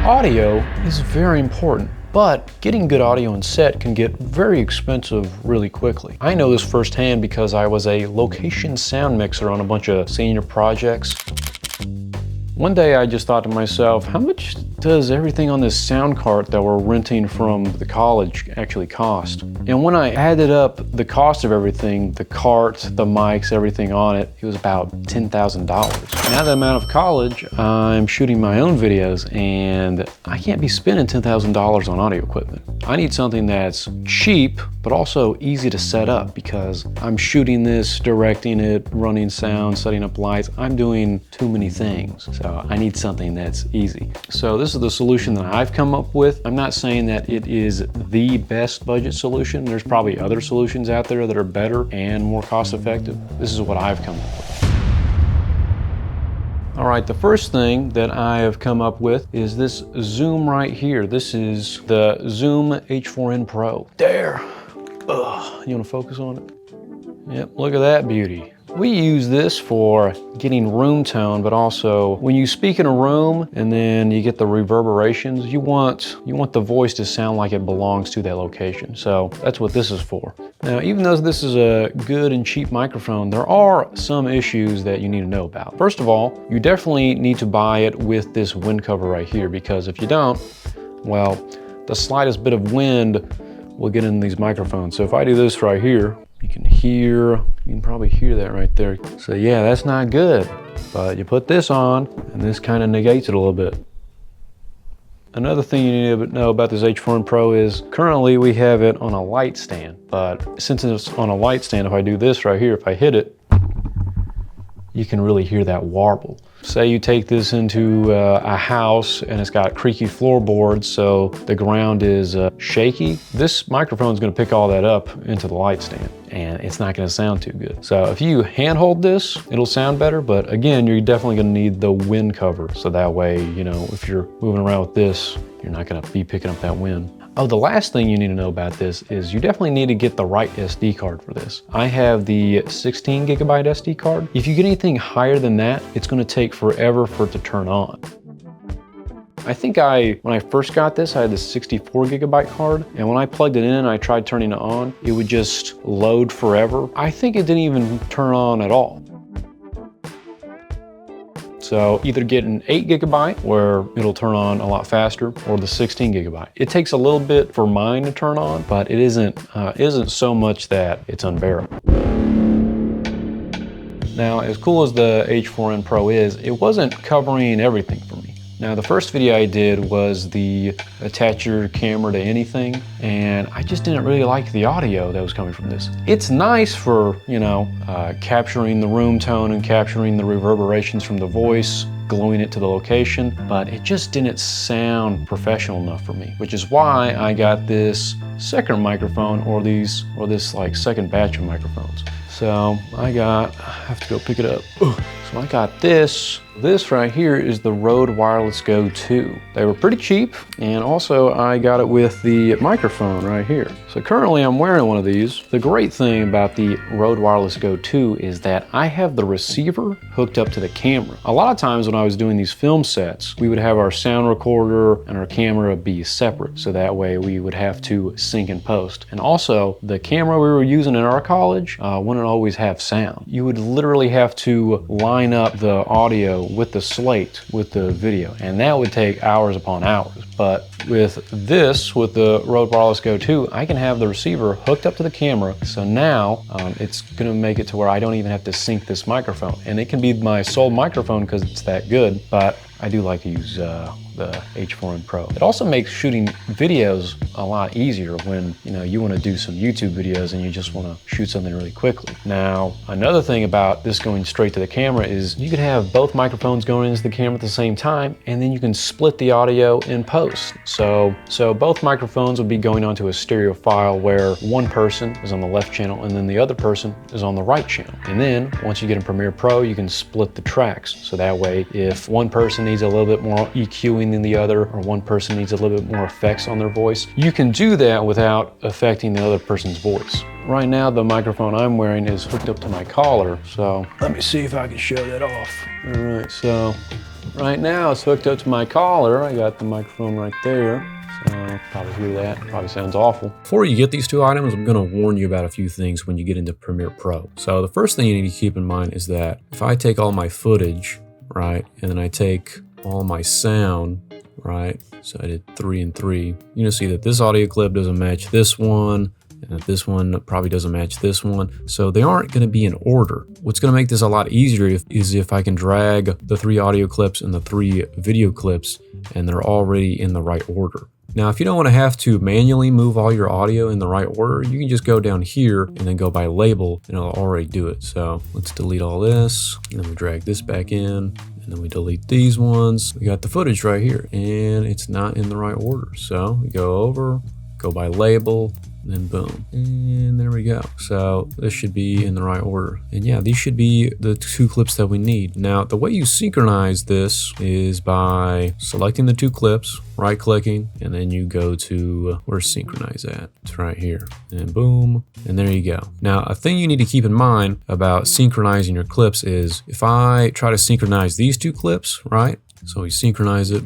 Audio is very important, but getting good audio on set can get very expensive really quickly. I know this firsthand because I was a location sound mixer on a bunch of senior projects. One day I just thought to myself, how much does everything on this sound cart that we're renting from the college actually cost? And when I added up the cost of everything, the cart, the mics, everything on it, it was about $10,000. Now that I'm out of college, I'm shooting my own videos and I can't be spending $10,000 on audio equipment. I need something that's cheap, but also easy to set up because I'm shooting this, directing it, running sound, setting up lights. I'm doing too many things. So I need something that's easy. So this is the solution that I've come up with. I'm not saying that it is the best budget solution. There's probably other solutions out there that are better and more cost effective. This is what I've come up with. All right, the first thing that I have come up with is this Zoom right here. This is the Zoom H4n Pro. There. Ugh. You wanna focus on it? Yep, look at that beauty. We use this for getting room tone, but also when you speak in a room and then you get the reverberations, you want the voice to sound like it belongs to that location. So that's what this is for. Now, even though this is a good and cheap microphone, there are some issues that you need to know about. First of all, you definitely need to buy it with this wind cover right here, because if you don't, well, the slightest bit of wind will get in these microphones. So if I do this right here, you can probably hear that right there. So yeah, that's not good. But you put this on and this kind of negates it a little bit. Another thing you need to know about this H4n Pro is currently we have it on a light stand. But since it's on a light stand, if I do this right here, if I hit it, you can really hear that warble. Say you take this into a house and it's got creaky floorboards, so the ground is shaky. This microphone is going to pick all that up into the light stand and it's not going to sound too good. So if you handhold this, it'll sound better, but again, you're definitely going to need the wind cover. So that way, you know, if you're moving around with this, you're not going to be picking up that wind. Oh, the last thing you need to know about this is you definitely need to get the right SD card for this. I have the 16 gigabyte SD card. If you get anything higher than that, it's going to take forever for it to turn on. I think when I first got this, I had the 64 gigabyte card, and when I plugged it in, I tried turning it on, it would just load forever. I think it didn't even turn on at all. So either get an 8 gigabyte where it'll turn on a lot faster, or the 16 gigabyte. It takes a little bit for mine to turn on, but it isn't so much that it's unbearable. Now, as cool as the H4n Pro is, it wasn't covering everything for me. Now, the first video I did was the attach your camera to anything, and I just didn't really like the audio that was coming from this. It's nice for, you know, capturing the room tone and capturing the reverberations from the voice, gluing it to the location, but it just didn't sound professional enough for me, which is why I got this second microphone or this like second batch of microphones. So I have to go pick it up. So I got this. This right here is the Rode Wireless Go 2. They were pretty cheap, and also I got it with the microphone right here. So currently I'm wearing one of these. The great thing about the Rode Wireless Go 2 is that I have the receiver hooked up to the camera. A lot of times when I was doing these film sets, we would have our sound recorder and our camera be separate, so that way we would have to sync and post. And also, the camera we were using in our college wouldn't always have sound. You would literally have to line up the audio with the slate with the video, and that would take hours upon hours. But with the Rode Wireless Go 2, I can have the receiver hooked up to the camera, so now it's gonna make it to where I don't even have to sync this microphone, and it can be my sole microphone because it's that good, but I do like to use the H4n Pro. It also makes shooting videos a lot easier when you want to do some YouTube videos and you just want to shoot something really quickly. Now, another thing about this going straight to the camera is you could have both microphones going into the camera at the same time, and then you can split the audio in post. So both microphones would be going onto a stereo file where one person is on the left channel and then the other person is on the right channel. And then once you get in Premiere Pro, you can split the tracks. So that way, if one person needs a little bit more EQing than the other, or one person needs a little bit more effects on their voice, you can do that without affecting the other person's voice. Right now, the microphone I'm wearing is hooked up to my collar, so let me see if I can show that off. All right, so Right now it's hooked up to my collar. I got the microphone right there. So probably hear that. Probably sounds awful. Before you get these two items, I'm going to warn you about a few things when you get into Premiere Pro. So the first thing you need to keep in mind is that if I take all my footage, right, and then I take all my sound, right, so I did 3 and 3, you're going to see that this audio clip doesn't match this one, and that this one probably doesn't match this one. So they aren't going to be in order. What's going to make this a lot easier is if I can drag the 3 audio clips and the 3 video clips and they're already in the right order. Now, if you don't want to have to manually move all your audio in the right order, you can just go down here and then go by label and it'll already do it. So let's delete all this, and then we drag this back in, and then we delete these ones. We got the footage right here and it's not in the right order. So we go over, go by label, and then boom, and there we go. So this should be in the right order. And yeah, these should be the 2 clips that we need. Now, the way you synchronize this is by selecting the 2 clips, right clicking, and then you go to where's synchronize at? It's right here, and boom, and there you go. Now, a thing you need to keep in mind about synchronizing your clips is if I try to synchronize these 2 clips, right? So we synchronize it,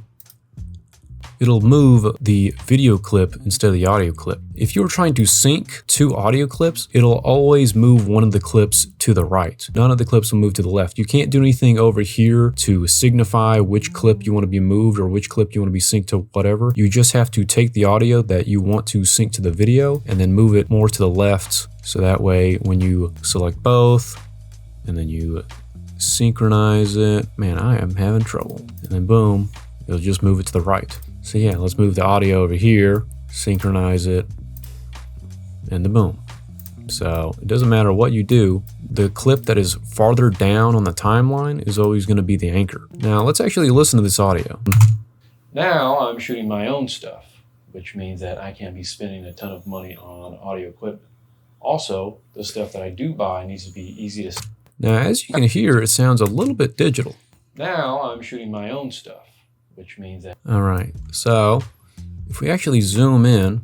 it'll move the video clip instead of the audio clip. If you're trying to sync 2 audio clips, it'll always move one of the clips to the right. None of the clips will move to the left. You can't do anything over here to signify which clip you want to be moved or which clip you want to be synced to whatever. You just have to take the audio that you want to sync to the video and then move it more to the left. So that way when you select both and then you synchronize it, man, I am having trouble. And then boom, it'll just move it to the right. So yeah, let's move the audio over here, synchronize it, and the boom. So it doesn't matter what you do, the clip that is farther down on the timeline is always going to be the anchor. Now let's actually listen to this audio. Now I'm shooting my own stuff, which means that I can't be spending a ton of money on audio equipment. Also, the stuff that I do buy needs to be easy to... Now, as you can hear, it sounds a little bit digital. Now I'm shooting my own stuff, which means that... All right, so if we actually zoom in,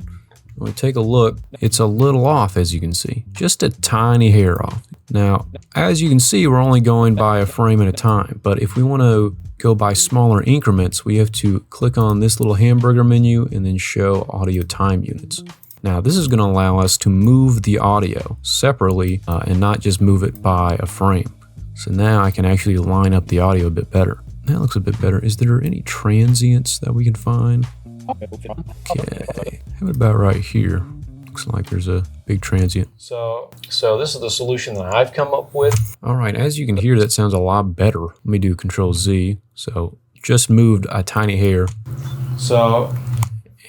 when we take a look, it's a little off, as you can see, just a tiny hair off. Now, as you can see, we're only going by a frame at a time, but if we want to go by smaller increments, we have to click on this little hamburger menu and then show audio time units. Now, this is going to allow us to move the audio separately and not just move it by a frame. So now I can actually line up the audio a bit better. That looks a bit better. Is there any transients that we can find? Okay, have it about right here. Looks like there's a big transient. So this is the solution that I've come up with. All right, as you can hear, that sounds a lot better. Let me do Control Z. So just moved a tiny hair.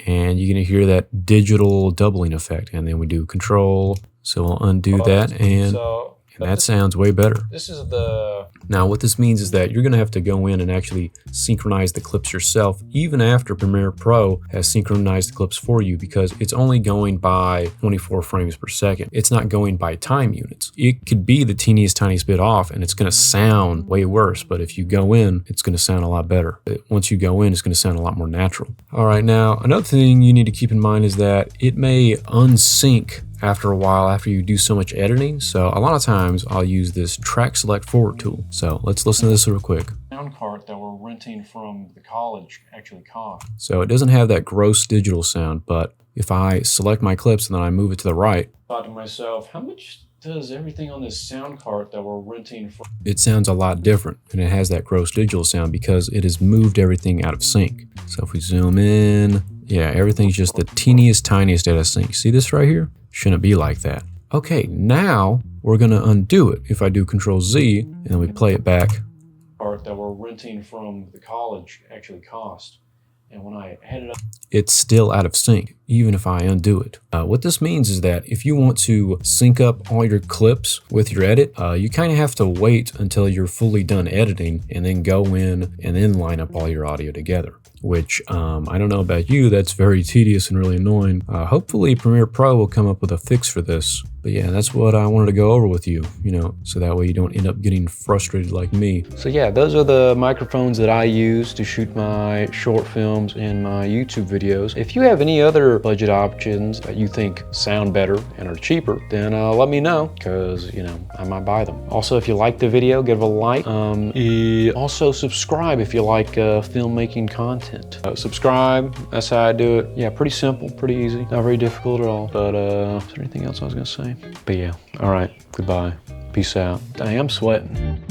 And you're gonna hear that digital doubling effect. And then we do Control. So we'll undo that and that sounds way better. Now what this means is that you're gonna have to go in and actually synchronize the clips yourself, even after Premiere Pro has synchronized the clips for you, because it's only going by 24 frames per second. It's not going by time units. It could be the tiniest bit off and it's gonna sound way worse, but if you go in, it's gonna sound a lot better. Once you go in, it's gonna sound a lot more natural. All right, now another thing you need to keep in mind is that it may unsync after a while after you do so much editing. So a lot of times I'll use this track select forward tool. So let's listen to this real quick. Sound cart that we're renting from the college actually cost. So it doesn't have that gross digital sound, but if I select my clips and then I move it to the right, I thought to myself, how much does everything on this sound cart that we're renting from? It sounds a lot different and it has that gross digital sound because it has moved everything out of sync. So if we zoom in, yeah, everything's just the tiniest out of sync. See this right here? Shouldn't be like that. Okay, now we're gonna undo it. If I do Control Z and then we play it back. Part that we're renting from the college actually cost. And when I add it up, it's still out of sync, even if I undo it. What this means is that if you want to sync up all your clips with your edit, you kind of have to wait until you're fully done editing and then go in and then line up all your audio together. Which, I don't know about you, that's very tedious and really annoying. Hopefully Premiere Pro will come up with a fix for this. But yeah, that's what I wanted to go over with you, so that way you don't end up getting frustrated like me. So yeah, those are the microphones that I use to shoot my short films and my YouTube videos. If you have any other budget options that you think sound better and are cheaper, then let me know, because I might buy them. Also, if you like the video, give it a like. Also subscribe if you like filmmaking content. Subscribe, that's how I do it. Yeah, pretty simple, pretty easy, not very difficult at all. But is there anything else I was gonna say? But yeah, all right, goodbye, peace out. Dang, I'm sweating.